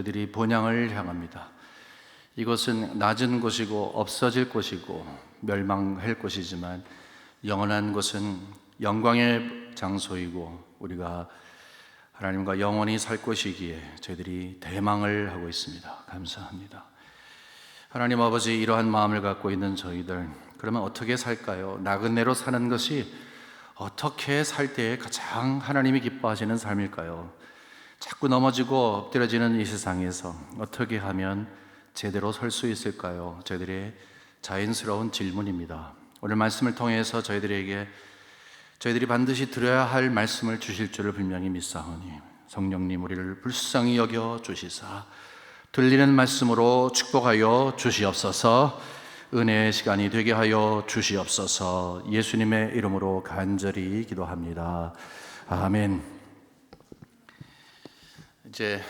저희들이 본향을 향합니다. 이곳은 낮은 곳이고 없어질 곳이고 멸망할 곳이지만 영원한 곳은 영광의 장소이고 우리가 하나님과 영원히 살 곳이기에 저희들이 대망을 하고 있습니다. 감사합니다. 하나님 아버지, 이러한 마음을 갖고 있는 저희들, 그러면 어떻게 살까요? 나그네로 사는 것이 어떻게 살 때에 가장 하나님이 기뻐하시는 삶일까요? 자꾸 넘어지고 엎드려지는 이 세상에서 어떻게 하면 제대로 설 수 있을까요? 저희들의 자연스러운 질문입니다. 오늘 말씀을 통해서 저희들이 반드시 들어야 할 말씀을 주실 줄을 분명히 믿사오니 성령님 우리를 불쌍히 여겨 주시사 들리는 말씀으로 축복하여 주시옵소서. 은혜의 시간이 되게 하여 주시옵소서. 예수님의 이름으로 간절히 기도합니다. 아멘. 이제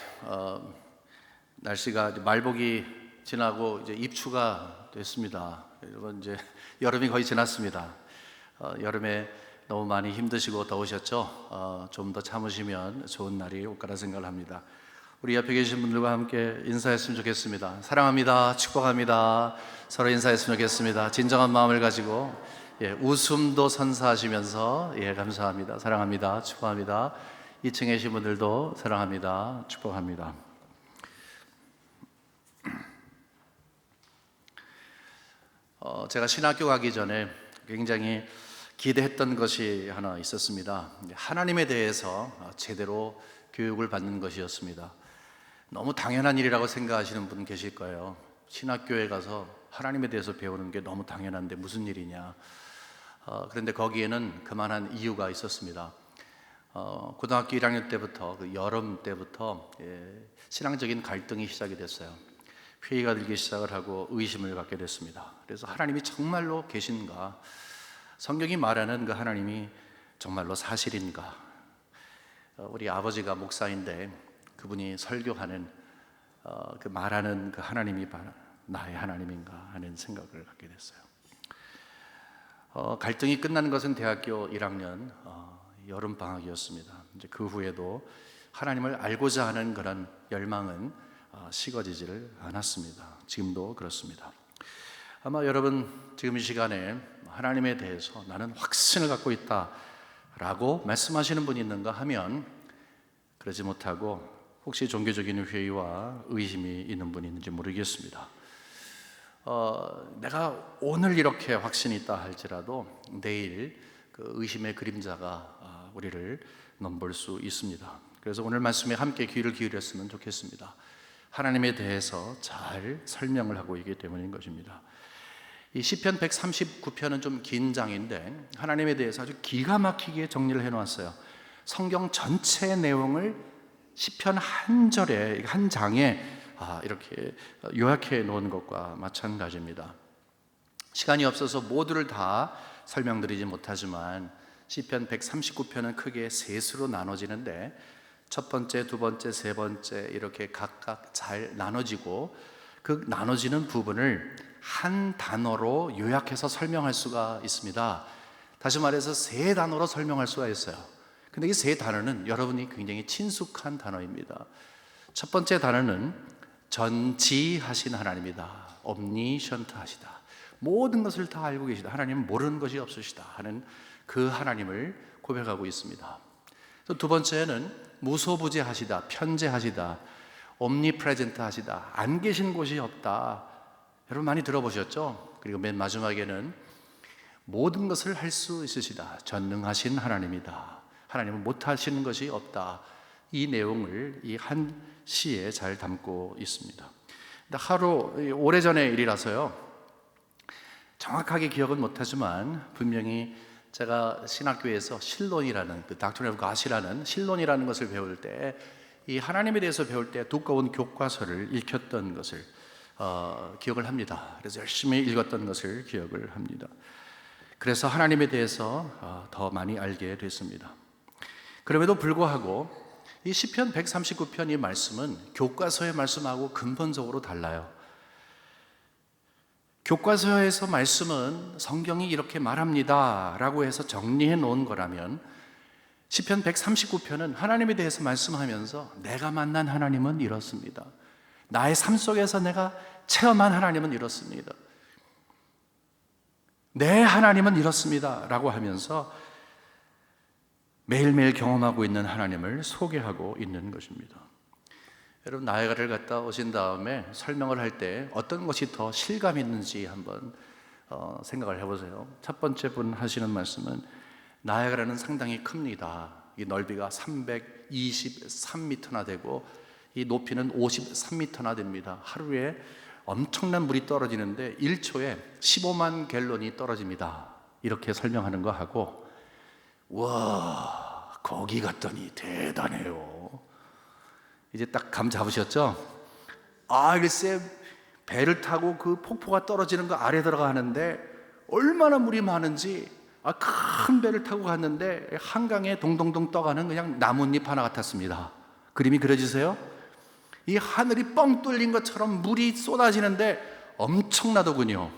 날씨가 말복이 지나고 이제 입추가 됐습니다. 여러분, 이제 여름이 거의 지났습니다. 여름에 너무 많이 힘드시고 더우셨죠? 좀 더 참으시면 좋은 날이 올 거라 생각을 합니다. 우리 옆에 계신 분들과 함께 인사했으면 좋겠습니다. 사랑합니다. 축복합니다. 서로 인사했으면 좋겠습니다. 진정한 마음을 가지고 웃음도 선사하시면서 감사합니다. 사랑합니다. 축복합니다. 2층에 계신 분들도 사랑합니다. 축복합니다. 제가 신학교 가기 전에 굉장히 기대했던 것이 하나 있었습니다. 하나님에 대해서 제대로 교육을 받는 것이었습니다. 너무 당연한 일이라고 생각하시는 분 계실 거예요. 신학교에 가서 하나님에 대해서 배우는 게 너무 당연한데 무슨 일이냐. 그런데 거기에는 그만한 이유가 있었습니다. 고등학교 1학년 때부터, 그 여름 때부터 신앙적인 갈등이 시작이 됐어요. 회의가 들기 시작을 하고 의심을 갖게 됐습니다. 그래서 하나님이 정말로 계신가? 성경이 말하는 그 하나님이 정말로 사실인가? 우리 아버지가 목사인데 그분이 설교하는 그 말하는 그 하나님이 나의 하나님인가 하는 생각을 갖게 됐어요. 갈등이 끝난 것은 대학교 1학년 여름 방학이었습니다. 이제 그 후에도 하나님을 알고자 하는 그런 열망은 식어지지를 않았습니다. 지금도 그렇습니다. 아마 여러분 지금 이 시간에 하나님에 대해서 나는 확신을 갖고 있다라고 말씀하시는 분이 있는가 하면 그러지 못하고 혹시 종교적인 회의와 의심이 있는 분이 있는지 모르겠습니다. 내가 오늘 이렇게 확신이 있다 할지라도 내일 그 의심의 그림자가 우리를 넘볼 수 있습니다. 그래서 오늘 말씀에 함께 귀를 기울였으면 좋겠습니다. 하나님에 대해서 잘 설명을 하고 있기 때문인 것입니다. 이 시편 139편은 좀 긴 장인데 하나님에 대해서 아주 기가 막히게 정리를 해놓았어요. 성경 전체의 내용을 시편 한 절에, 한 장에 이렇게 요약해 놓은 것과 마찬가지입니다. 시간이 없어서 모두를 다 설명드리지 못하지만 시편 139편은 크게 셋으로 나눠지는데 첫 번째, 두 번째, 세 번째 이렇게 각각 잘 나눠지고 그 나눠지는 부분을 한 단어로 요약해서 설명할 수가 있습니다. 다시 말해서 세 단어로 설명할 수가 있어요. 근데 이 세 단어는 여러분이 굉장히 친숙한 단어입니다. 첫 번째 단어는 전지하신 하나님이다. omniscient 하시다. 모든 것을 다 알고 계시다. 하나님은 모르는 것이 없으시다 하는 그 하나님을 고백하고 있습니다. 또 두 번째는 무소부재하시다. 편재하시다. omnipresent 하시다. 안 계신 곳이 없다. 여러분 많이 들어보셨죠? 그리고 맨 마지막에는 모든 것을 할 수 있으시다. 전능하신 하나님이다. 하나님은 못하시는 것이 없다. 이 내용을 이 한 시에 잘 담고 있습니다. 오래전의 일이라서요 정확하게 기억은 못하지만 분명히 제가 신학교에서 신론이라는 그 Doctrine of God이라는 신론이라는 것을 배울 때 이 하나님에 대해서 배울 때 두꺼운 교과서를 읽혔던 것을 기억을 합니다. 그래서 열심히 읽었던 것을 기억을 합니다. 그래서 하나님에 대해서 더 많이 알게 됐습니다. 그럼에도 불구하고 이 시편 139편 이 말씀은 교과서의 말씀하고 근본적으로 달라요. 교과서에서 말씀은 성경이 이렇게 말합니다 라고 해서 정리해 놓은 거라면 시편 139편은 하나님에 대해서 말씀하면서 내가 만난 하나님은 이렇습니다. 나의 삶 속에서 내가 체험한 하나님은 이렇습니다. 내 하나님은 이렇습니다 라고 하면서 매일매일 경험하고 있는 하나님을 소개하고 있는 것입니다. 여러분, 나야가라를 갔다 오신 다음에 설명을 할 때 어떤 것이 더 실감 있는지 한번 생각을 해보세요. 첫 번째 분 하시는 말씀은 나야가라는 상당히 큽니다. 이 넓이가 323m나 되고 이 높이는 53m나 됩니다. 하루에 엄청난 물이 떨어지는데 1초에 15만 갤런이 떨어집니다. 이렇게 설명하는 거 하고, 와, 거기 갔더니 대단해요. 이제 딱 감 잡으셨죠? 글쎄, 배를 타고 그 폭포가 떨어지는 거 아래 들어가는데 얼마나 물이 많은지, 큰 배를 타고 갔는데 한강에 동동동 떠가는 그냥 나뭇잎 하나 같았습니다. 그림이 그려지세요? 이 하늘이 뻥 뚫린 것처럼 물이 쏟아지는데 엄청나더군요.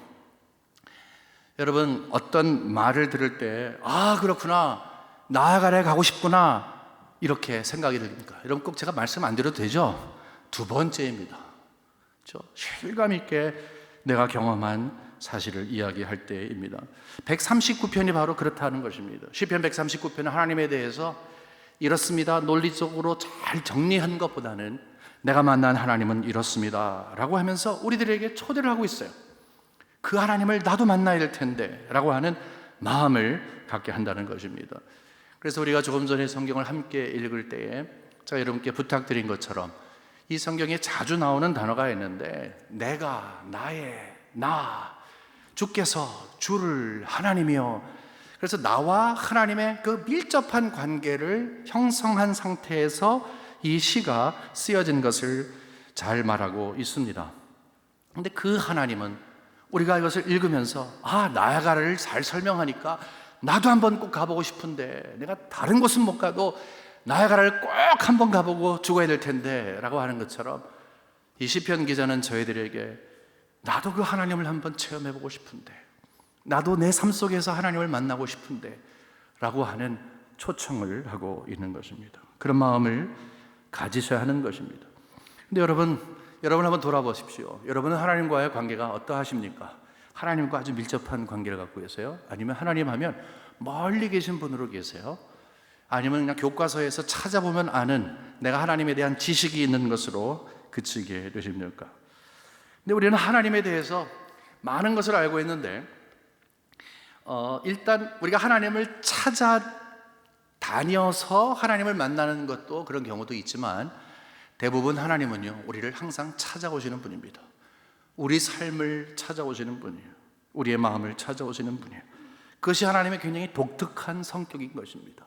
여러분, 어떤 말을 들을 때 그렇구나, 나야가라에 가고 싶구나, 이렇게 생각이 듭니까? 여러분, 꼭 제가 말씀 안 드려도 되죠? 두 번째입니다. 실감 있게 내가 경험한 사실을 이야기할 때입니다. 139편이 바로 그렇다는 것입니다. 시편 139편은 하나님에 대해서 이렇습니다, 논리적으로 잘 정리한 것보다는 내가 만난 하나님은 이렇습니다 라고 하면서 우리들에게 초대를 하고 있어요. 그 하나님을 나도 만나야 될 텐데 라고 하는 마음을 갖게 한다는 것입니다. 그래서 우리가 조금 전에 성경을 함께 읽을 때에 제가 여러분께 부탁드린 것처럼 이 성경에 자주 나오는 단어가 있는데, 내가, 나의, 나, 주께서, 주를, 하나님이요. 그래서 나와 하나님의 그 밀접한 관계를 형성한 상태에서 이 시가 쓰여진 것을 잘 말하고 있습니다. 그런데 그 하나님은 우리가 이것을 읽으면서 나야가라를 잘 설명하니까 나도 한번 꼭 가보고 싶은데, 내가 다른 곳은 못 가도 나야가라를 꼭 한번 가보고 죽어야 될 텐데 라고 하는 것처럼, 이 시편 기자는 저희들에게 나도 그 하나님을 한번 체험해보고 싶은데, 나도 내 삶 속에서 하나님을 만나고 싶은데 라고 하는 초청을 하고 있는 것입니다. 그런 마음을 가지셔야 하는 것입니다. 근데 여러분 한번 돌아보십시오. 여러분은 하나님과의 관계가 어떠하십니까? 하나님과 아주 밀접한 관계를 갖고 계세요? 아니면 하나님 하면 멀리 계신 분으로 계세요? 아니면 그냥 교과서에서 찾아보면 아는 내가 하나님에 대한 지식이 있는 것으로 그치게 되십니까? 근데 우리는 하나님에 대해서 많은 것을 알고 있는데, 일단 우리가 하나님을 찾아다녀서 하나님을 만나는 것도 그런 경우도 있지만, 대부분 하나님은요, 우리를 항상 찾아오시는 분입니다. 우리 삶을 찾아오시는 분이에요. 우리의 마음을 찾아오시는 분이에요. 그것이 하나님의 굉장히 독특한 성격인 것입니다.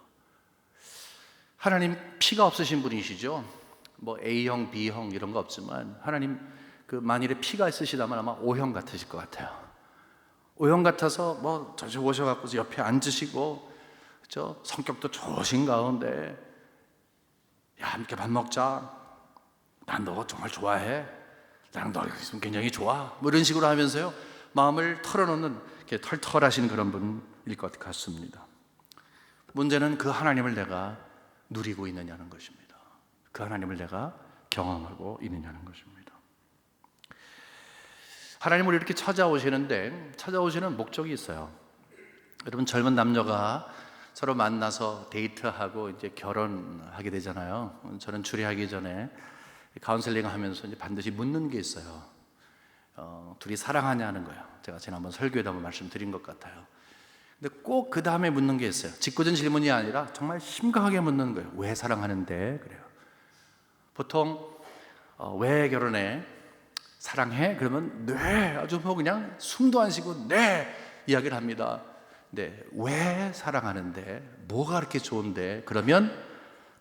하나님 피가 없으신 분이시죠. 뭐 A형, B형 이런 거 없지만, 하나님 그 만일에 피가 있으시다면 아마 O형 같으실 것 같아요. O형 같아서 뭐 저쪽 오셔갖고 옆에 앉으시고, 그렇죠? 성격도 좋으신 가운데, 야, 함께 밥 먹자. 난 너 정말 좋아해. 나랑 너 있으면 굉장히 좋아. 뭐 이런 식으로 하면서요, 마음을 털어놓는, 이렇게 털털하신 그런 분일 것 같습니다. 문제는 그 하나님을 내가 누리고 있느냐는 것입니다. 그 하나님을 내가 경험하고 있느냐는 것입니다. 하나님을 이렇게 찾아오시는데, 찾아오시는 목적이 있어요. 여러분, 젊은 남녀가 서로 만나서 데이트하고 이제 결혼하게 되잖아요. 저는 주례하기 전에 카운셀링 하면서 이제 반드시 묻는 게 있어요. 둘이 사랑하냐는 거예요. 제가 지난번 설교에도 한번 말씀드린 것 같아요. 근데 꼭 그 다음에 묻는 게 있어요. 직구전 질문이 아니라 정말 심각하게 묻는 거예요. 왜 사랑하는데? 그래요. 보통 왜 결혼해? 사랑해? 그러면 네, 아주 뭐 그냥 숨도 안 쉬고 네 이야기를 합니다. 네, 왜 사랑하는데? 뭐가 그렇게 좋은데? 그러면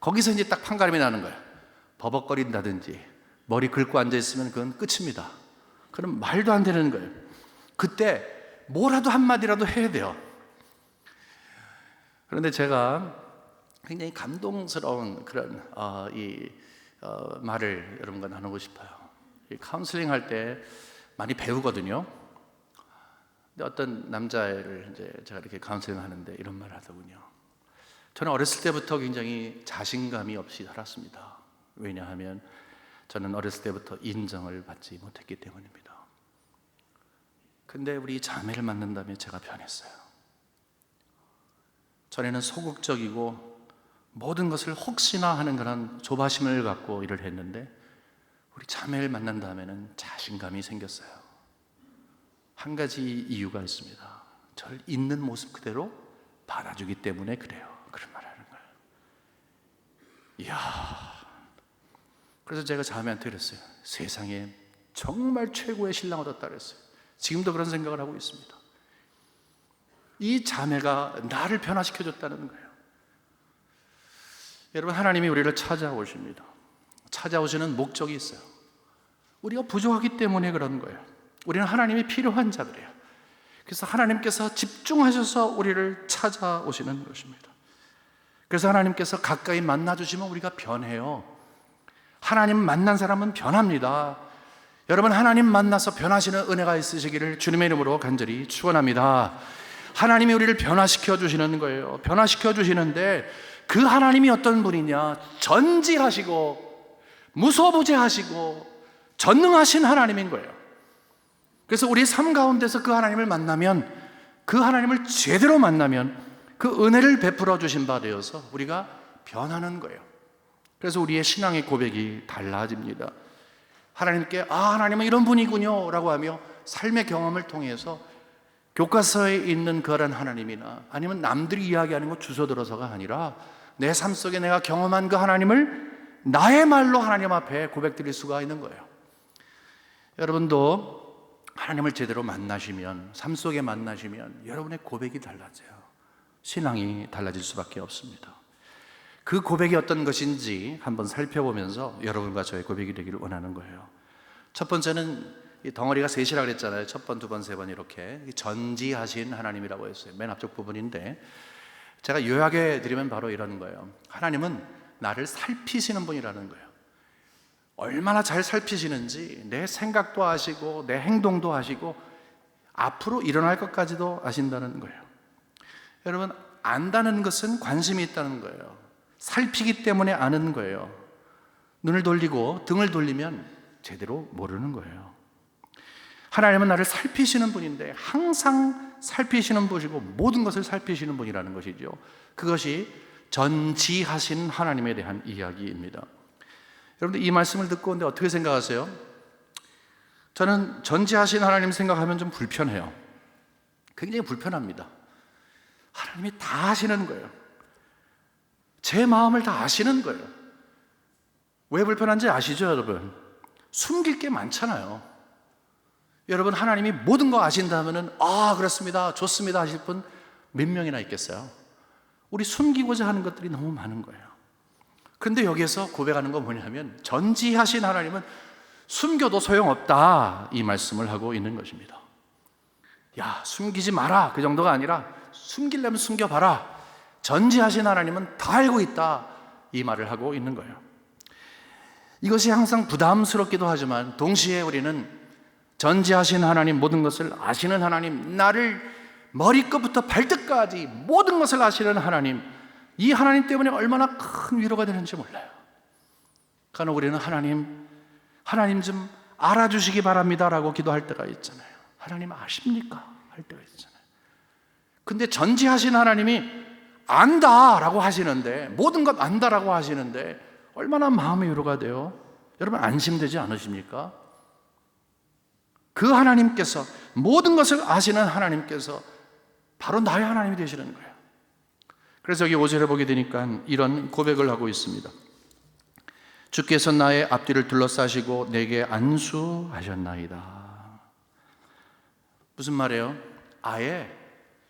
거기서 이제 딱 판가름이 나는 거예요. 버벅거린다든지 머리 긁고 앉아있으면 그건 끝입니다. 그럼 말도 안 되는 거예요. 그때 뭐라도 한마디라도 해야 돼요. 그런데 제가 굉장히 감동스러운 그런 말을 여러분과 나누고 싶어요. 이 카운슬링 할 때 많이 배우거든요. 근데 어떤 남자애를 이제 제가 이렇게 카운슬링 하는데 이런 말을 하더군요. 저는 어렸을 때부터 굉장히 자신감이 없이 살았습니다. 왜냐하면 저는 어렸을 때부터 인정을 받지 못했기 때문입니다. 근데 우리 자매를 만난 다음에 제가 변했어요. 전에는 소극적이고 모든 것을 혹시나 하는 그런 조바심을 갖고 일을 했는데 우리 자매를 만난 다음에는 자신감이 생겼어요. 한 가지 이유가 있습니다. 저를 있는 모습 그대로 받아주기 때문에 그래요. 그런 말 하는 거예요. 이야. 그래서 제가 자매한테 그랬어요. 세상에 정말 최고의 신랑 얻었다 그랬어요. 지금도 그런 생각을 하고 있습니다. 이 자매가 나를 변화시켜줬다는 거예요. 여러분, 하나님이 우리를 찾아오십니다. 찾아오시는 목적이 있어요. 우리가 부족하기 때문에 그런 거예요. 우리는 하나님이 필요한 자들이에요. 그래서 하나님께서 집중하셔서 우리를 찾아오시는 것입니다. 그래서 하나님께서 가까이 만나주시면 우리가 변해요. 하나님 만난 사람은 변합니다. 여러분, 하나님 만나서 변하시는 은혜가 있으시기를 주님의 이름으로 간절히 축원합니다. 하나님이 우리를 변화시켜 주시는 거예요. 변화시켜 주시는데 그 하나님이 어떤 분이냐? 전지하시고 무소부재하시고 전능하신 하나님인 거예요. 그래서 우리 삶 가운데서 그 하나님을 만나면, 그 하나님을 제대로 만나면 그 은혜를 베풀어 주신 바 되어서 우리가 변하는 거예요. 그래서 우리의 신앙의 고백이 달라집니다. 하나님께 하나님은 이런 분이군요 라고 하며 삶의 경험을 통해서 교과서에 있는 그런 하나님이나 아니면 남들이 이야기하는 것 주워들어서가 아니라 내 삶 속에 내가 경험한 그 하나님을 나의 말로 하나님 앞에 고백드릴 수가 있는 거예요. 여러분도 하나님을 제대로 만나시면, 삶 속에 만나시면 여러분의 고백이 달라져요. 신앙이 달라질 수밖에 없습니다. 그 고백이 어떤 것인지 한번 살펴보면서 여러분과 저의 고백이 되기를 원하는 거예요. 첫 번째는 이 덩어리가 셋이라 그랬잖아요. 첫 번, 두 번, 세 번 이렇게 전지하신 하나님이라고 했어요. 맨 앞쪽 부분인데 제가 요약해 드리면 바로 이런 거예요. 하나님은 나를 살피시는 분이라는 거예요. 얼마나 잘 살피시는지 내 생각도 아시고 내 행동도 아시고 앞으로 일어날 것까지도 아신다는 거예요. 여러분, 안다는 것은 관심이 있다는 거예요. 살피기 때문에 아는 거예요. 눈을 돌리고 등을 돌리면 제대로 모르는 거예요. 하나님은 나를 살피시는 분인데 항상 살피시는 분이고 모든 것을 살피시는 분이라는 것이죠. 그것이 전지하신 하나님에 대한 이야기입니다. 여러분들 이 말씀을 듣고 근데 어떻게 생각하세요? 저는 전지하신 하나님 생각하면 좀 불편해요. 굉장히 불편합니다. 하나님이 다 아시는 거예요. 제 마음을 다 아시는 거예요. 왜 불편한지 아시죠, 여러분? 숨길 게 많잖아요. 여러분, 하나님이 모든 거 아신다면은 그렇습니다, 좋습니다 하실 분 몇 명이나 있겠어요? 우리 숨기고자 하는 것들이 너무 많은 거예요. 근데 여기에서 고백하는 건 뭐냐면 전지하신 하나님은 숨겨도 소용없다, 이 말씀을 하고 있는 것입니다. 야, 숨기지 마라, 그 정도가 아니라 숨기려면 숨겨봐라. 전지하신 하나님은 다 알고 있다, 이 말을 하고 있는 거예요. 이것이 항상 부담스럽기도 하지만 동시에 우리는 전지하신 하나님, 모든 것을 아시는 하나님, 나를 머리끝부터 발끝까지 모든 것을 아시는 하나님, 이 하나님 때문에 얼마나 큰 위로가 되는지 몰라요. 간혹 우리는 하나님 좀 알아주시기 바랍니다 라고 기도할 때가 있잖아요. 하나님 아십니까? 할 때가 있잖아요. 근데 전지하신 하나님이 안다라고 하시는데, 모든 것 안다라고 하시는데 얼마나 마음의 위로가 돼요? 여러분, 안심되지 않으십니까? 그 하나님께서, 모든 것을 아시는 하나님께서 바로 나의 하나님이 되시는 거예요. 그래서 여기 5절에 보게 되니까 이런 고백을 하고 있습니다. 주께서 나의 앞뒤를 둘러싸시고 내게 안수하셨나이다. 무슨 말이에요? 아예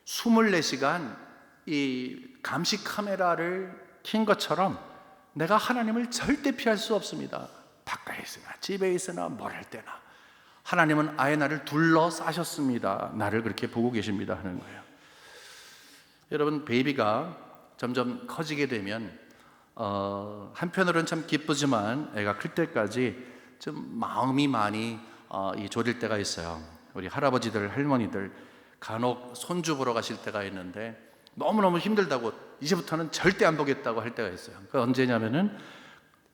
24시간 이 감시 카메라를 킨 것처럼 내가 하나님을 절대 피할 수 없습니다. 바깥에 있으나 집에 있으나 뭘 할 때나 하나님은 아예 나를 둘러싸셨습니다. 나를 그렇게 보고 계십니다 하는 거예요. 여러분, 베이비가 점점 커지게 되면 한편으로는 참 기쁘지만 애가 클 때까지 좀 마음이 많이 졸일 때가 있어요. 우리 할아버지들, 할머니들 간혹 손주 보러 가실 때가 있는데 너무너무 힘들다고 이제부터는 절대 안 보겠다고 할 때가 있어요. 그 언제냐면은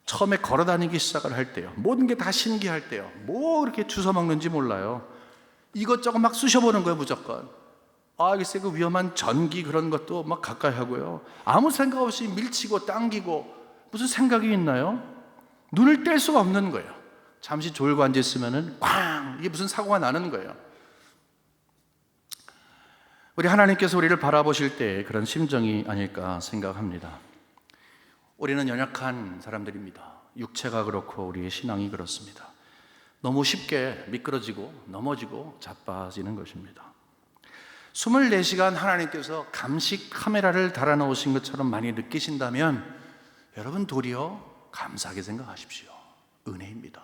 처음에 걸어 다니기 시작을 할 때요, 모든 게 다 신기할 때요, 뭐 이렇게 주워 먹는지 몰라요. 이것저것 막 쑤셔보는 거예요, 무조건. 글쎄 그 위험한 전기 그런 것도 막 가까이 하고요. 아무 생각 없이 밀치고 당기고, 무슨 생각이 있나요? 눈을 뗄 수가 없는 거예요. 잠시 졸고 앉아 있으면은 꽝, 이게 무슨 사고가 나는 거예요. 우리 하나님께서 우리를 바라보실 때 그런 심정이 아닐까 생각합니다. 우리는 연약한 사람들입니다. 육체가 그렇고 우리의 신앙이 그렇습니다. 너무 쉽게 미끄러지고 넘어지고 자빠지는 것입니다. 24시간 하나님께서 감시 카메라를 달아놓으신 것처럼 많이 느끼신다면 여러분 도리어 감사하게 생각하십시오. 은혜입니다.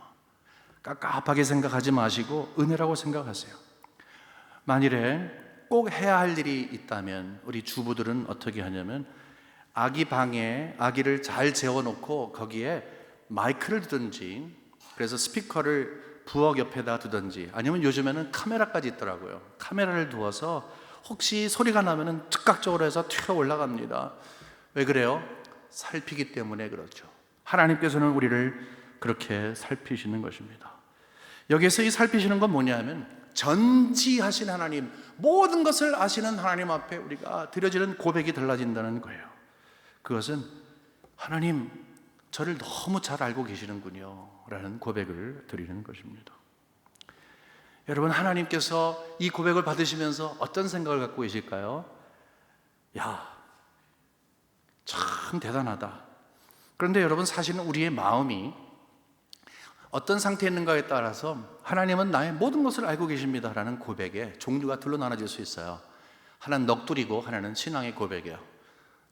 깝깝하게 생각하지 마시고 은혜라고 생각하세요. 만일에 꼭 해야 할 일이 있다면 우리 주부들은 어떻게 하냐면 아기 방에 아기를 잘 재워놓고 거기에 마이크를 두든지, 그래서 스피커를 부엌 옆에다 두든지, 아니면 요즘에는 카메라까지 있더라고요. 카메라를 두어서 혹시 소리가 나면은 즉각적으로 해서 튀어 올라갑니다. 왜 그래요? 살피기 때문에 그렇죠. 하나님께서는 우리를 그렇게 살피시는 것입니다. 여기서 이 살피시는 건 뭐냐면 전지하신 하나님, 모든 것을 아시는 하나님 앞에 우리가 드려지는 고백이 달라진다는 거예요. 그것은 하나님, 저를 너무 잘 알고 계시는군요 라는 고백을 드리는 것입니다. 여러분, 하나님께서 이 고백을 받으시면서 어떤 생각을 갖고 계실까요? 야, 참 대단하다. 그런데 여러분, 사실은 우리의 마음이 어떤 상태에 있는가에 따라서 하나님은 나의 모든 것을 알고 계십니다 라는 고백에 종류가 둘로 나눠질 수 있어요. 하나는 넋두리고 하나는 신앙의 고백이에요.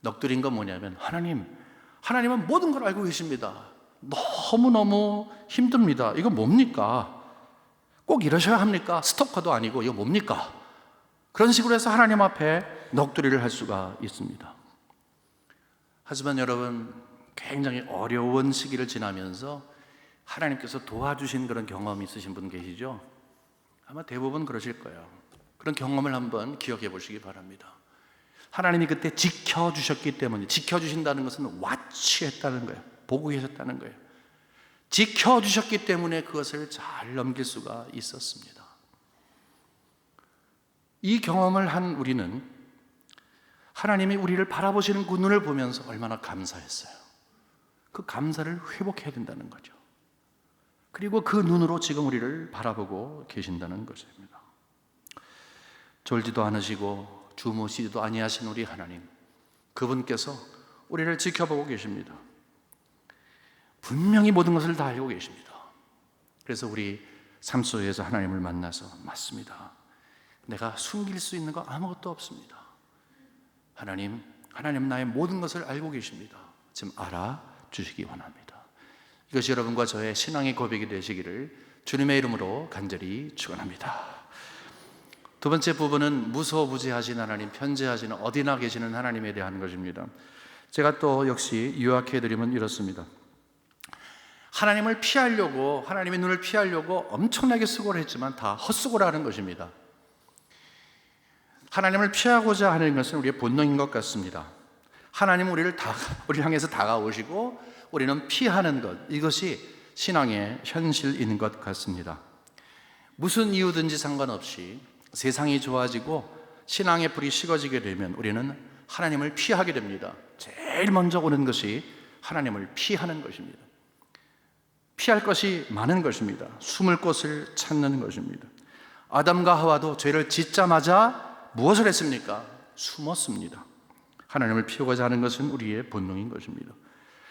넋두린 건 뭐냐면 하나님은 모든 걸 알고 계십니다. 너무너무 힘듭니다. 이거 뭡니까? 꼭 이러셔야 합니까? 스토커도 아니고 이거 뭡니까? 그런 식으로 해서 하나님 앞에 넋두리를 할 수가 있습니다. 하지만 여러분, 굉장히 어려운 시기를 지나면서 하나님께서 도와주신 그런 경험이 있으신 분 계시죠? 아마 대부분 그러실 거예요. 그런 경험을 한번 기억해 보시기 바랍니다. 하나님이 그때 지켜주셨기 때문에, 지켜주신다는 것은 와치했다는 거예요. 보고 계셨다는 거예요. 지켜주셨기 때문에 그것을 잘 넘길 수가 있었습니다. 이 경험을 한 우리는 하나님이 우리를 바라보시는 그 눈을 보면서 얼마나 감사했어요. 그 감사를 회복해야 된다는 거죠. 그리고 그 눈으로 지금 우리를 바라보고 계신다는 것입니다. 졸지도 않으시고 주무시지도 아니하신 우리 하나님, 그분께서 우리를 지켜보고 계십니다. 분명히 모든 것을 다 알고 계십니다. 그래서 우리 삶 속에서 하나님을 만나서, 맞습니다, 내가 숨길 수 있는 거 아무것도 없습니다. 하나님 나의 모든 것을 알고 계십니다. 지금 알아주시기 원합니다. 이것이 여러분과 저의 신앙의 고백이 되시기를 주님의 이름으로 간절히 축원합니다. 두 번째 부분은 무소부지하신 하나님, 편재하시는, 어디나 계시는 하나님에 대한 것입니다. 제가 또 역시 요약해드리면 이렇습니다. 하나님을 피하려고, 하나님의 눈을 피하려고 엄청나게 수고를 했지만 다 헛수고라는 것입니다. 하나님을 피하고자 하는 것은 우리의 본능인 것 같습니다. 하나님은 우리를 향해서 다가오시고 우리는 피하는 것, 이것이 신앙의 현실인 것 같습니다. 무슨 이유든지 상관없이 세상이 좋아지고 신앙의 불이 식어지게 되면 우리는 하나님을 피하게 됩니다. 제일 먼저 오는 것이 하나님을 피하는 것입니다. 피할 것이 많은 것입니다. 숨을 곳을 찾는 것입니다. 아담과 하와도 죄를 짓자마자 무엇을 했습니까? 숨었습니다. 하나님을 피하고자 하는 것은 우리의 본능인 것입니다.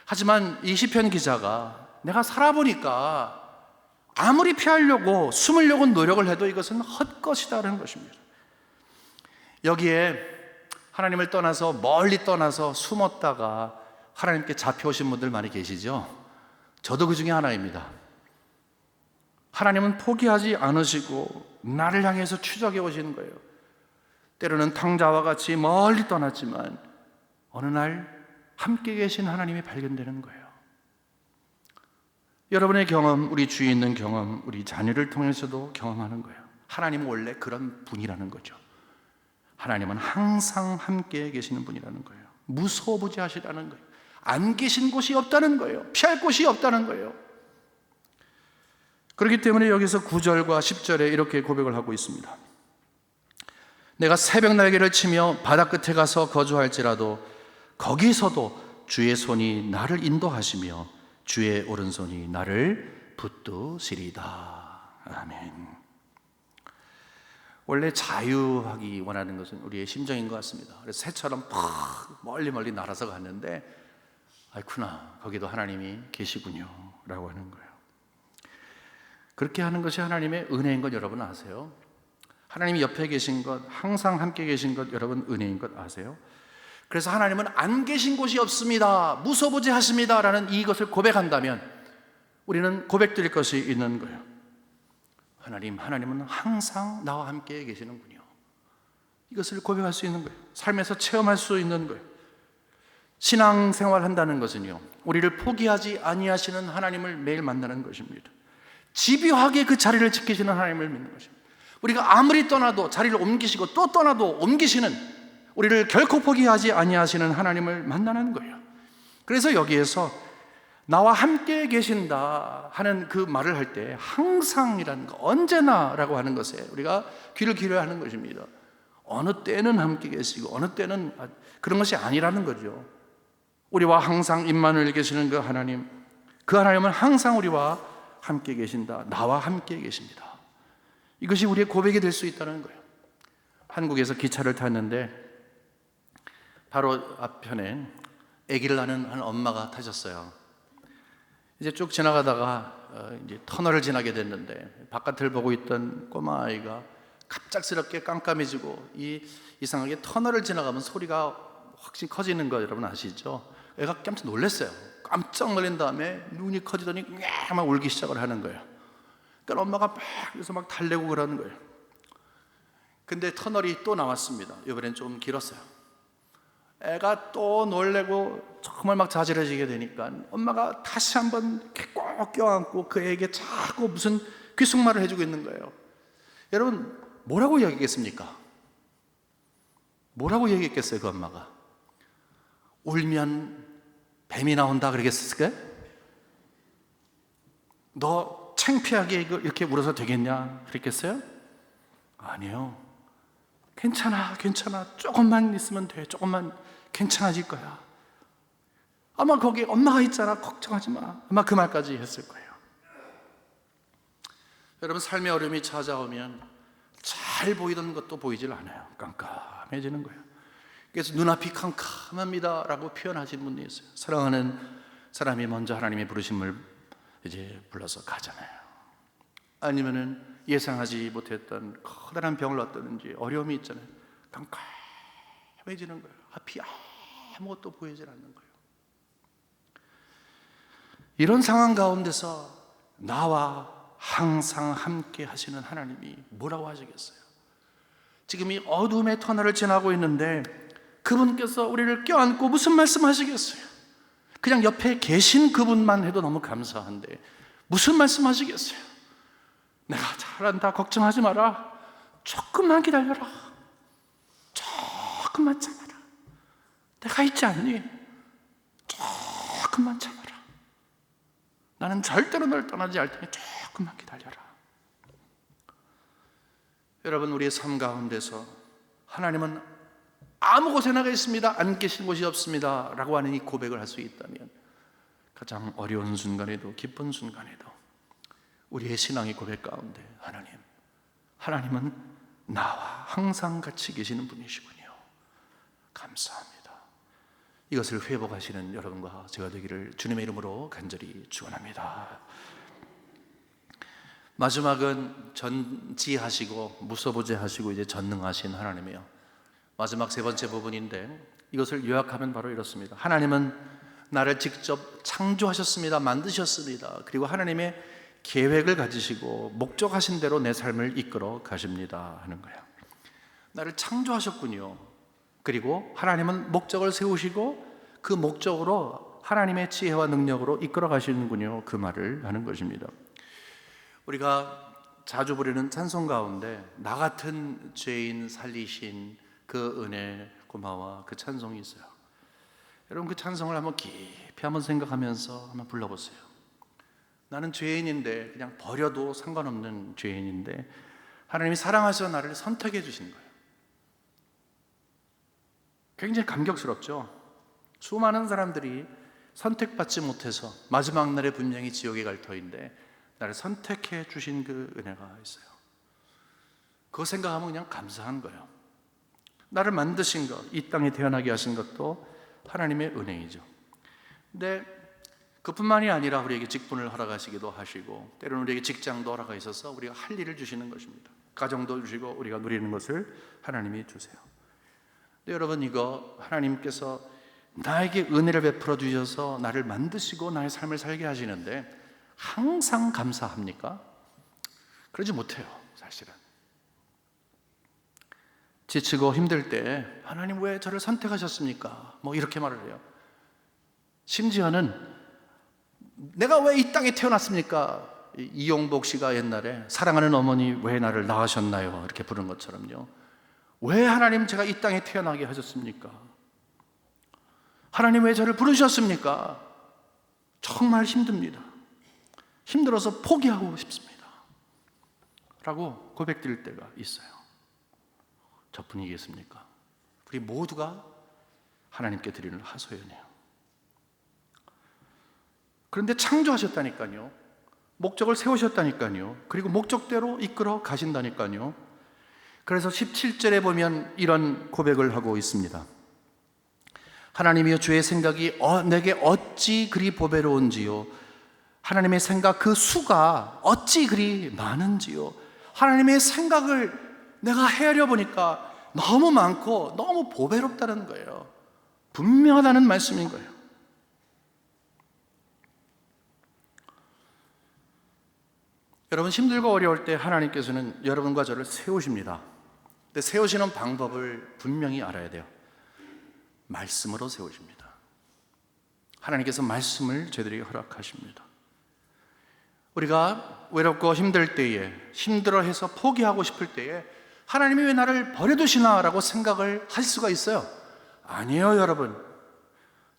하지만 이 시편 기자가 내가 살아보니까 아무리 피하려고 숨으려고 노력을 해도 이것은 헛것이다라는 것입니다. 여기에 하나님을 떠나서, 멀리 떠나서 숨었다가 하나님께 잡혀오신 분들 많이 계시죠? 저도 그 중에 하나입니다. 하나님은 포기하지 않으시고 나를 향해서 추적해 오시는 거예요. 때로는 탕자와 같이 멀리 떠났지만 어느 날 함께 계신 하나님이 발견되는 거예요. 여러분의 경험, 우리 주위에 있는 경험, 우리 자녀를 통해서도 경험하는 거예요. 하나님은 원래 그런 분이라는 거죠. 하나님은 항상 함께 계시는 분이라는 거예요. 무소부지하시다는 거예요. 안 계신 곳이 없다는 거예요. 피할 곳이 없다는 거예요. 그렇기 때문에 여기서 9절과 10절에 이렇게 고백을 하고 있습니다. 내가 새벽 날개를 치며 바다 끝에 가서 거주할지라도 거기서도 주의 손이 나를 인도하시며 주의 오른손이 나를 붙드시리다. 아멘. 원래 자유하기 원하는 것은 우리의 심정인 것 같습니다. 그래서 새처럼 팍 멀리 날아서 갔는데 아이쿠나 거기도 하나님이 계시군요 라고 하는 거예요. 그렇게 하는 것이 하나님의 은혜인 것 여러분 아세요? 하나님이 옆에 계신 것, 항상 함께 계신 것 여러분 은혜인 것 아세요? 그래서 하나님은 안 계신 곳이 없습니다, 무소부지 하십니다 라는 이것을 고백한다면 우리는 고백드릴 것이 있는 거예요. 하나님은 항상 나와 함께 계시는군요. 이것을 고백할 수 있는 거예요. 삶에서 체험할 수 있는 거예요. 신앙생활 한다는 것은요, 우리를 포기하지 아니하시는 하나님을 매일 만나는 것입니다. 집요하게 그 자리를 지키시는 하나님을 믿는 것입니다. 우리가 아무리 떠나도 자리를 옮기시고 또 떠나도 옮기시는, 우리를 결코 포기하지 아니하시는 하나님을 만나는 거예요. 그래서 여기에서 나와 함께 계신다 하는 그 말을 할 때 항상이라는 거, 언제나라고 하는 것에 우리가 귀를 기울여야 하는 것입니다. 어느 때는 함께 계시고 어느 때는 그런 것이 아니라는 거죠. 우리와 항상 임마누엘 계시는 그 하나님, 그 하나님은 항상 우리와 함께 계신다, 나와 함께 계십니다. 이것이 우리의 고백이 될 수 있다는 거예요. 한국에서 기차를 탔는데 바로 앞편에 아기를 낳는 한 엄마가 타셨어요. 이제 쭉 지나가다가 이제 터널을 지나게 됐는데 바깥을 보고 있던 꼬마 아이가 갑작스럽게 깜깜해지고 이상하게 터널을 지나가면 소리가 확실히 커지는 거 여러분 아시죠? 애가 깜짝 놀랐어요. 깜짝 놀란 다음에 눈이 커지더니 막 울기 시작을 하는 거예요. 그러니까 엄마가 그래서 막 달래고 그러는 거예요. 근데 터널이 또 나왔습니다. 이번엔 좀 길었어요. 애가 또 놀래고 정말 막 자지러지게 되니까 엄마가 다시 한번 이렇게 꼭 껴안고 그 애에게 자꾸 무슨 귓속말을 해주고 있는 거예요. 여러분 뭐라고 얘기했겠습니까? 뭐라고 얘기했겠어요 그 엄마가? 울면 뱀이 나온다 그러겠을까요? 너 창피하게 이렇게 울어서 되겠냐 그랬겠어요? 아니요. 괜찮아 조금만 있으면 돼, 조금만 괜찮아질 거야. 아마 거기 엄마가 있잖아, 걱정하지 마, 아마 그 말까지 했을 거예요. 여러분 삶의 어려움이 찾아오면 잘 보이던 것도 보이질 않아요. 깜깜해지는 거예요. 그래서 눈앞이 캄캄합니다 라고 표현하시는 분이 있어요. 사랑하는 사람이 먼저 하나님의 부르심을 이제 불러서 가잖아요. 아니면은 예상하지 못했던 커다란 병을 얻든지 어려움이 있잖아요. 깜깜해지는 거예요. 앞이 아무것도 보이질 않는 거예요. 이런 상황 가운데서 나와 항상 함께 하시는 하나님이 뭐라고 하시겠어요? 지금 이 어둠의 터널을 지나고 있는데 그분께서 우리를 껴안고 무슨 말씀하시겠어요? 그냥 옆에 계신 그분만 해도 너무 감사한데 무슨 말씀하시겠어요? 내가 잘한다, 걱정하지 마라, 조금만 기다려라, 조금만 참아라, 내가 있지 않니? 조금만 참아라, 나는 절대로 널 떠나지 않을 테니 조금만 기다려라. 여러분 우리의 삶 가운데서 하나님은 아무 곳에나 계십니다, 안 계신 곳이 없습니다 라고 하는 이 고백을 할 수 있다면 가장 어려운 순간에도 기쁜 순간에도 우리의 신앙의 고백 가운데 하나님은 나와 항상 같이 계시는 분이시군요, 감사합니다. 이것을 회복하시는 여러분과 제가 되기를 주님의 이름으로 간절히 축원합니다. 마지막은 전지하시고 무소부재하시고 이제 전능하신 하나님이요, 마지막 세 번째 부분인데 이것을 요약하면 바로 이렇습니다. 하나님은 나를 직접 창조하셨습니다, 만드셨습니다. 그리고 하나님의 계획을 가지시고 목적하신 대로 내 삶을 이끌어 가십니다 하는 거예요. 나를 창조하셨군요. 그리고 하나님은 목적을 세우시고 그 목적으로 하나님의 지혜와 능력으로 이끌어 가시는군요, 그 말을 하는 것입니다. 우리가 자주 부르는 찬송 가운데 나 같은 죄인 살리신 그 은혜 고마워, 그 찬송이 있어요. 여러분 그 찬송을 한번 깊이 한번 생각하면서 한번 불러보세요. 나는 죄인인데, 그냥 버려도 상관없는 죄인인데 하나님이 사랑하셔서 나를 선택해 주신 거예요. 굉장히 감격스럽죠. 수많은 사람들이 선택받지 못해서 마지막 날에 분명히 지옥에 갈 터인데 나를 선택해 주신 그 은혜가 있어요. 그거 생각하면 그냥 감사한 거예요. 나를 만드신 것, 이 땅에 태어나게 하신 것도 하나님의 은혜이죠. 근데 그뿐만이 아니라 우리에게 직분을 허락하시기도 하시고, 때로는 우리에게 직장도 허락하셔서 우리가 할 일을 주시는 것입니다. 가정도 주시고 우리가 누리는 것을 하나님이 주세요. 근데 여러분, 이거 하나님께서 나에게 은혜를 베풀어 주셔서 나를 만드시고 나의 삶을 살게 하시는데 항상 감사합니까? 그러지 못해요, 사실은. 지치고 힘들 때 하나님 왜 저를 선택하셨습니까? 뭐 이렇게 말을 해요. 심지어는 내가 왜 이 땅에 태어났습니까? 이용복 씨가 옛날에 사랑하는 어머니 왜 나를 낳으셨나요? 이렇게 부른 것처럼요. 왜 하나님 제가 이 땅에 태어나게 하셨습니까? 하나님 왜 저를 부르셨습니까? 정말 힘듭니다. 힘들어서 포기하고 싶습니다 라고 고백드릴 때가 있어요. 저뿐이겠습니까? 우리 모두가 하나님께 드리는 하소연이에요. 그런데 창조하셨다니까요. 목적을 세우셨다니까요. 그리고 목적대로 이끌어 가신다니까요. 그래서 17절에 보면 이런 고백을 하고 있습니다. 하나님이여, 주의 생각이 내게 어찌 그리 보배로운지요. 하나님의 생각 그 수가 어찌 그리 많은지요. 하나님의 생각을 내가 헤아려 보니까 너무 많고 너무 보배롭다는 거예요. 분명하다는 말씀인 거예요. 여러분, 힘들고 어려울 때 하나님께서는 여러분과 저를 세우십니다. 근데 세우시는 방법을 분명히 알아야 돼요. 말씀으로 세우십니다. 하나님께서 말씀을 저희들에게 허락하십니다. 우리가 외롭고 힘들 때에, 힘들어해서 포기하고 싶을 때에 하나님이 왜 나를 버려두시나 라고 생각을 할 수가 있어요. 아니에요, 여러분.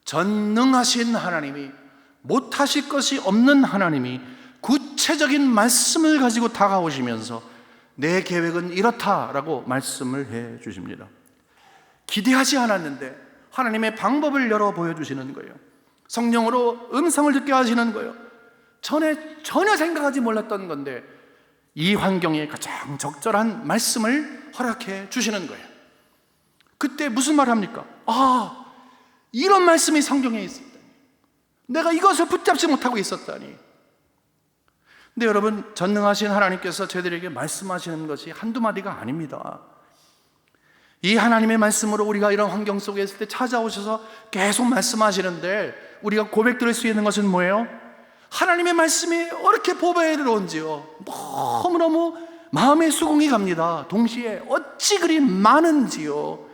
전능하신 하나님이, 못하실 것이 없는 하나님이 구체적인 말씀을 가지고 다가오시면서 내 계획은 이렇다라고 말씀을 해 주십니다. 기대하지 않았는데 하나님의 방법을 열어 보여주시는 거예요. 성령으로 음성을 듣게 하시는 거예요. 전혀 생각하지 몰랐던 건데 이 환경에 가장 적절한 말씀을 허락해 주시는 거예요. 그때 무슨 말 합니까? 이런 말씀이 성경에 있었다니, 내가 이것을 붙잡지 못하고 있었다니. 근데 여러분, 전능하신 하나님께서 저희들에게 말씀하시는 것이 한두 마디가 아닙니다. 이 하나님의 말씀으로 우리가 이런 환경 속에 있을 때 찾아오셔서 계속 말씀하시는데 우리가 고백드릴 수 있는 것은 뭐예요? 하나님의 말씀이 어떻게 보배로운지요. 너무너무 마음의 수긍이 갑니다. 동시에 어찌 그리 많은지요.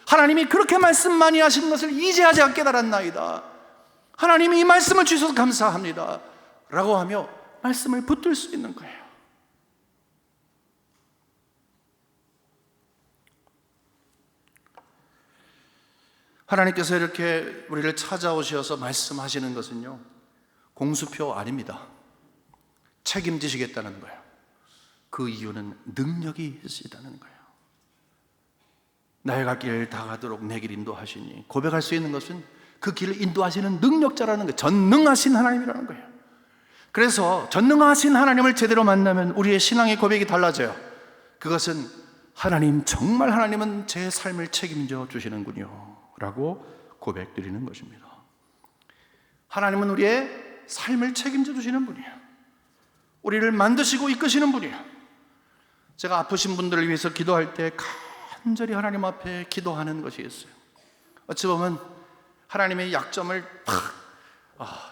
하나님이 그렇게 말씀 많이 하시는 것을 이제야 제가 깨달았나이다. 하나님이 이 말씀을 주셔서 감사합니다 라고 하며 말씀을 붙들 수 있는 거예요. 하나님께서 이렇게 우리를 찾아오셔서 말씀하시는 것은요, 공수표 아닙니다. 책임지시겠다는 거예요. 그 이유는 능력이 있으시다는 거예요. 나의 갈 길 다 가도록 내 길 인도하시니, 고백할 수 있는 것은 그 길을 인도하시는 능력자라는 거예요. 전능하신 하나님이라는 거예요. 그래서 전능하신 하나님을 제대로 만나면 우리의 신앙의 고백이 달라져요. 그것은 하나님, 정말 하나님은 제 삶을 책임져 주시는군요 라고 고백드리는 것입니다. 하나님은 우리의 삶을 책임져 주시는 분이에요. 우리를 만드시고 이끄시는 분이에요. 제가 아프신 분들을 위해서 기도할 때 간절히 하나님 앞에 기도하는 것이 있어요. 어찌 보면 하나님의 약점을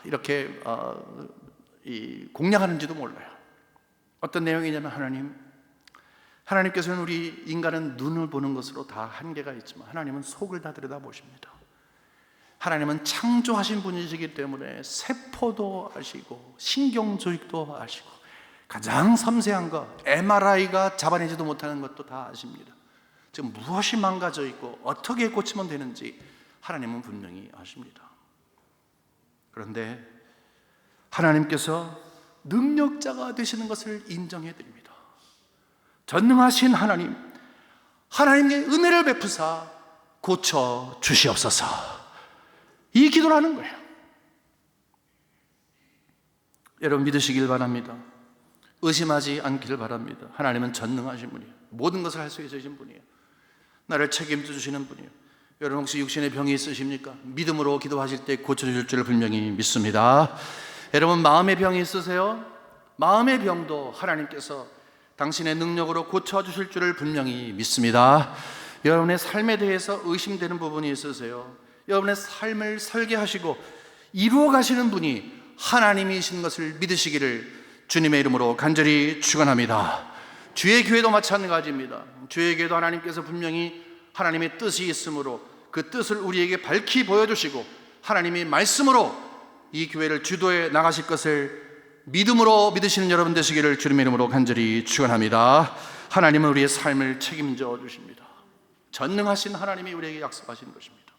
이렇게 공략하는지도 몰라요. 어떤 내용이냐면, 하나님께서는 우리 인간은 눈을 보는 것으로 다 한계가 있지만 하나님은 속을 다 들여다보십니다. 하나님은 창조하신 분이시기 때문에 세포도 아시고 신경조직도 아시고 가장 섬세한 것, MRI가 잡아내지도 못하는 것도 다 아십니다. 지금 무엇이 망가져 있고 어떻게 고치면 되는지 하나님은 분명히 아십니다. 그런데 하나님께서 능력자가 되시는 것을 인정해 드립니다. 전능하신 하나님, 하나님의 은혜를 베푸사 고쳐 주시옵소서. 이 기도를 하는 거예요. 여러분 믿으시길 바랍니다. 의심하지 않기를 바랍니다. 하나님은 전능하신 분이에요. 모든 것을 할 수 있으신 분이에요. 나를 책임져 주시는 분이에요. 여러분 혹시 육신의 병이 있으십니까? 믿음으로 기도하실 때 고쳐주실 줄 분명히 믿습니다. 여러분 마음의 병이 있으세요? 마음의 병도 하나님께서 당신의 능력으로 고쳐주실 줄을 분명히 믿습니다. 여러분의 삶에 대해서 의심되는 부분이 있으세요? 여러분의 삶을 설계하시고 이루어 가시는 분이 하나님이신 것을 믿으시기를 주님의 이름으로 간절히 축원합니다. 주의 교회도 마찬가지입니다. 주의 교회도 하나님께서 분명히 하나님의 뜻이 있으므로 그 뜻을 우리에게 밝히 보여주시고 하나님의 말씀으로 이 교회를 주도해 나가실 것을 믿음으로 믿으시는 여러분 되시기를 주님의 이름으로 간절히 축원합니다. 하나님은 우리의 삶을 책임져 주십니다. 전능하신 하나님이 우리에게 약속하신 것입니다.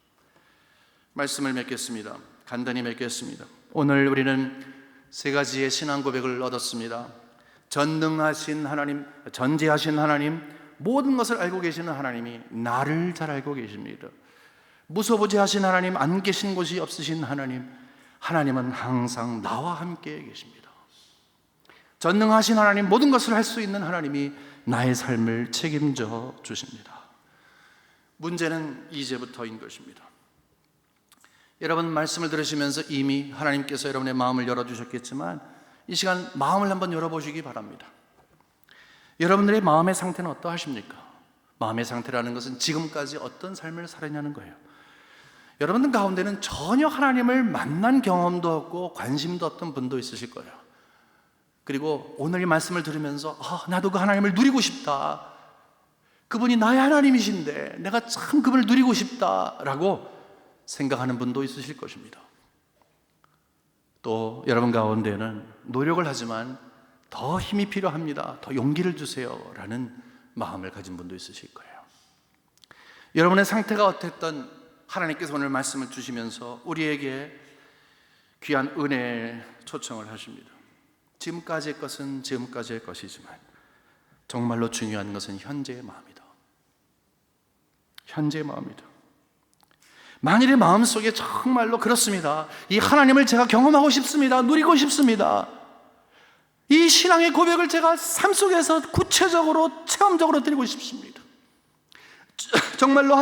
말씀을 맺겠습니다. 간단히 맺겠습니다. 오늘 우리는 세 가지의 신앙 고백을 얻었습니다. 전능하신 하나님, 전지하신 하나님, 모든 것을 알고 계시는 하나님이 나를 잘 알고 계십니다. 무소부지하신 하나님, 안 계신 곳이 없으신 하나님, 하나님은 항상 나와 함께 계십니다. 전능하신 하나님, 모든 것을 할 수 있는 하나님이 나의 삶을 책임져 주십니다. 문제는 이제부터인 것입니다. 여러분 말씀을 들으시면서 이미 하나님께서 여러분의 마음을 열어주셨겠지만 이 시간 마음을 한번 열어보시기 바랍니다. 여러분들의 마음의 상태는 어떠하십니까? 마음의 상태라는 것은 지금까지 어떤 삶을 살았냐는 거예요. 여러분들 가운데는 전혀 하나님을 만난 경험도 없고 관심도 없던 분도 있으실 거예요. 그리고 오늘 이 말씀을 들으면서 나도 그 하나님을 누리고 싶다, 그분이 나의 하나님이신데 내가 참 그분을 누리고 싶다라고 생각하는 분도 있으실 것입니다. 또 여러분 가운데는 노력을 하지만 더 힘이 필요합니다, 더 용기를 주세요 라는 마음을 가진 분도 있으실 거예요. 여러분의 상태가 어땠든 하나님께서 오늘 말씀을 주시면서 우리에게 귀한 은혜의 초청을 하십니다. 지금까지의 것은 지금까지의 것이지만 정말로 중요한 것은 현재의 마음이다. 현재의 마음이다. 만일의 마음속에 정말로 그렇습니다, 이 하나님을 제가 경험하고 싶습니다, 누리고 싶습니다, 이 신앙의 고백을 제가 삶 속에서 구체적으로 체험적으로 드리고 싶습니다. 정말로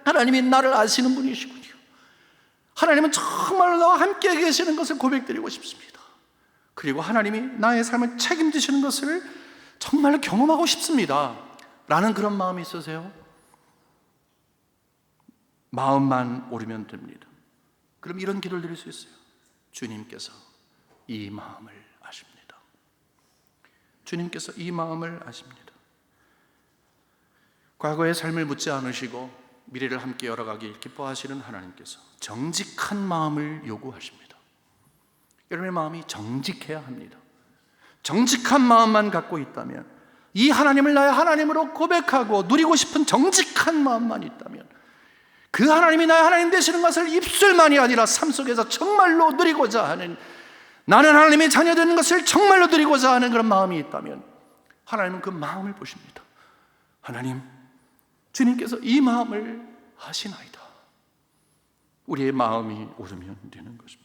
하나님이 나를 아시는 분이시군요, 하나님은 정말로 나와 함께 계시는 것을 고백드리고 싶습니다, 그리고 하나님이 나의 삶을 책임지시는 것을 정말로 경험하고 싶습니다 라는 그런 마음이 있으세요? 마음만 오르면 됩니다. 그럼 이런 기도를 드릴 수 있어요. 주님께서 이 마음을 아십니다. 주님께서 이 마음을 아십니다. 과거의 삶을 묻지 않으시고 미래를 함께 열어가길 기뻐하시는 하나님께서 정직한 마음을 요구하십니다. 여러분의 마음이 정직해야 합니다. 정직한 마음만 갖고 있다면, 이 하나님을 나의 하나님으로 고백하고 누리고 싶은 정직한 마음만 있다면, 그 하나님이 나의 하나님 되시는 것을 입술만이 아니라 삶 속에서 정말로 누리고자 하는, 나는 하나님의 자녀 되는 것을 정말로 누리고자 하는 그런 마음이 있다면 하나님은 그 마음을 보십니다. 하나님, 주님께서 이 마음을 아시나이다. 우리의 마음이 오르면 되는 것입니다.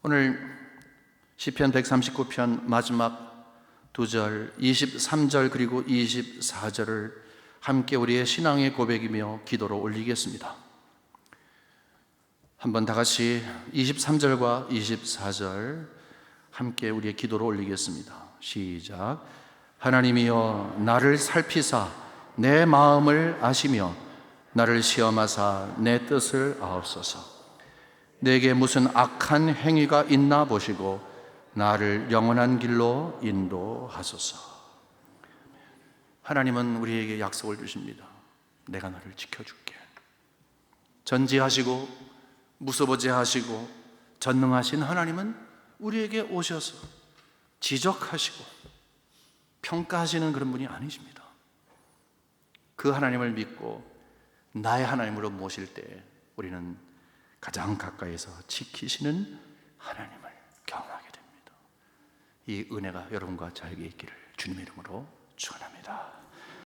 오늘 시편 139편 마지막 2절 23절 그리고 24절을 함께 우리의 신앙의 고백이며 기도로 올리겠습니다. 한번 다 같이 23절과 24절 함께 우리의 기도로 올리겠습니다. 시작. 하나님이여 나를 살피사 내 마음을 아시며 나를 시험하사 내 뜻을 아옵소서. 내게 무슨 악한 행위가 있나 보시고 나를 영원한 길로 인도하소서. 하나님은 우리에게 약속을 주십니다. 내가 너를 지켜줄게. 전지하시고 무소부지하시고 전능하신 하나님은 우리에게 오셔서 지적하시고 평가하시는 그런 분이 아니십니다. 그 하나님을 믿고 나의 하나님으로 모실 때 우리는 가장 가까이서 지키시는 하나님을 경험하게 됩니다. 이 은혜가 여러분과 저에게 있기를 주님의 이름으로 축원합니다.